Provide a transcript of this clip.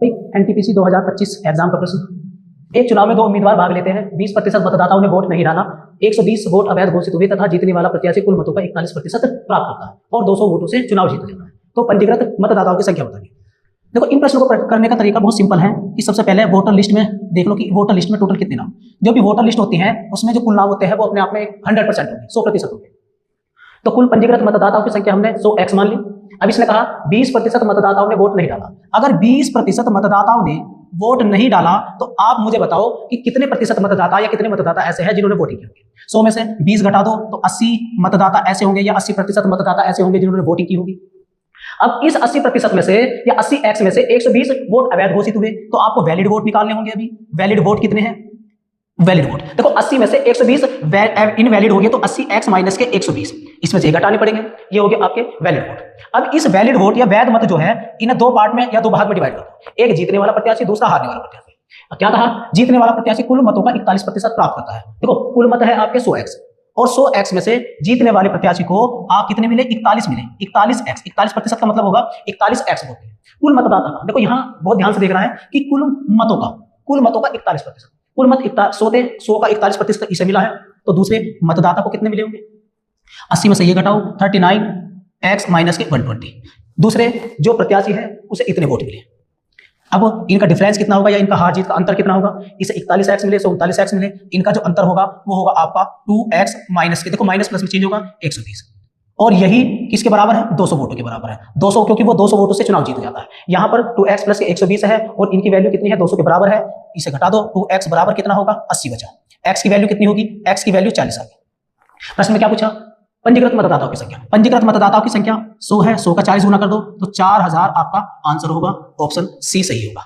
NTPC 2025 exam का प्रश्न। एक चुनाव में दो उम्मीदवार भाग लेते हैं। 20% मतदाताओं ने वोट नहीं डाला, 120 वोट अवैध घोषित हुए तथा जीतने वाला प्रत्याशी कुल मतों का 41% प्राप्त करता है और 200 वोटों से चुनाव जीत जाता है। तो पंजीकृत मतदाताओं की संख्या बताइए। देखो, इन प्रश्नों को करने का तरीका बहुत सिंपल है कि सबसे पहले वोटर लिस्ट में देख लो कि वोटर लिस्ट में टोटल कितने नाम। जो भी वोटर लिस्ट होती है उसमें जो कुल नाम होते हैं वो अपने आप में 100% होंगे, 100% होंगे। तो कुल पंजीकृत मतदाताओं की संख्या हमने 100x मान ली। अब इसने कहा 20% मतदाताओं ने वोट नहीं डाला। अगर 20% मतदाताओं ने वोट नहीं डाला तो आप मुझे बताओ कि कितने प्रतिशत मतदाता या कितने मतदाता ऐसे हैं जिन्होंने वोटिंग की होगी। 100 में से 20 घटा दो तो 80 मतदाता ऐसे होंगे या 80% मतदाता ऐसे होंगे जिन्होंने वोटिंग की होगी। अब इस 80% में से या 80x में से 120 वोट अवैध घोषित हुए तो आपको वैलिड वोट निकालने होंगे। अभी वैलिड वोट कितने हैं? वैलिड वोट देखो 80 में से 120 इनवैलिड हो गए तो 80x माइनस के 120, इसमें से घटाने पड़ेंगे। ये हो गए आपके वैलिड वोट। अब इस वैलिड वोट या वैध मत जो है इन्हें दो पार्ट में या दो भाग में डिवाइड कर दो। एक जीतने वाला प्रत्याशी, दूसरा हारने वाला प्रत्याशी। क्या कहा? जीतने वाला प्रत्याशी कुल मतों का 41% प्राप्त करता है। देखो कुल मत है आपके 100x और 100x में से जीतने वाले प्रत्याशी को आप कितने मिले? 41 मिले। 41x 41% का मतलब होगा 41x वोट कुल मतदाता का। देखो यहां बहुत ध्यान से देखना है कि कुल मतों का 41%। कुल मत 100 का 41% इसे मिला है तो दूसरे मतदाता को कितने मिले होंगे? 80 में से ये घटाओ 39x माइनस के 120। दूसरे जो प्रत्याशी है उसे इतने वोट मिले। अब इनका डिफरेंस कितना होगा या इनका हार जीत का अंतर कितना होगा? इसे 41x मिले, 39x मिले। इनका जो अंतर होगा वो होगा आपका 2x माइनस के, देखो माइनस प्लस में चेंज होगा 120। और यही किसके बराबर है? 200 वोटों के बराबर है। 200 क्योंकि वो 200 वोटों से चुनाव जीत जाता है। यहाँ पर 2x प्लस 120 है और इनकी वैल्यू कितनी है? 200 के बराबर है। इसे घटा दो, 2x बराबर कितना होगा? 80 बचा। x की वैल्यू कितनी होगी? x की वैल्यू 40 आ गई। प्रश्न में क्या पूछा? पंजीकृत मतदाताओं की संख्या। पंजीकृत मतदाताओं की संख्या 100 है, 100 का 40 गुना कर दो तो 4000 आपका आंसर होगा। ऑप्शन सी सही होगा।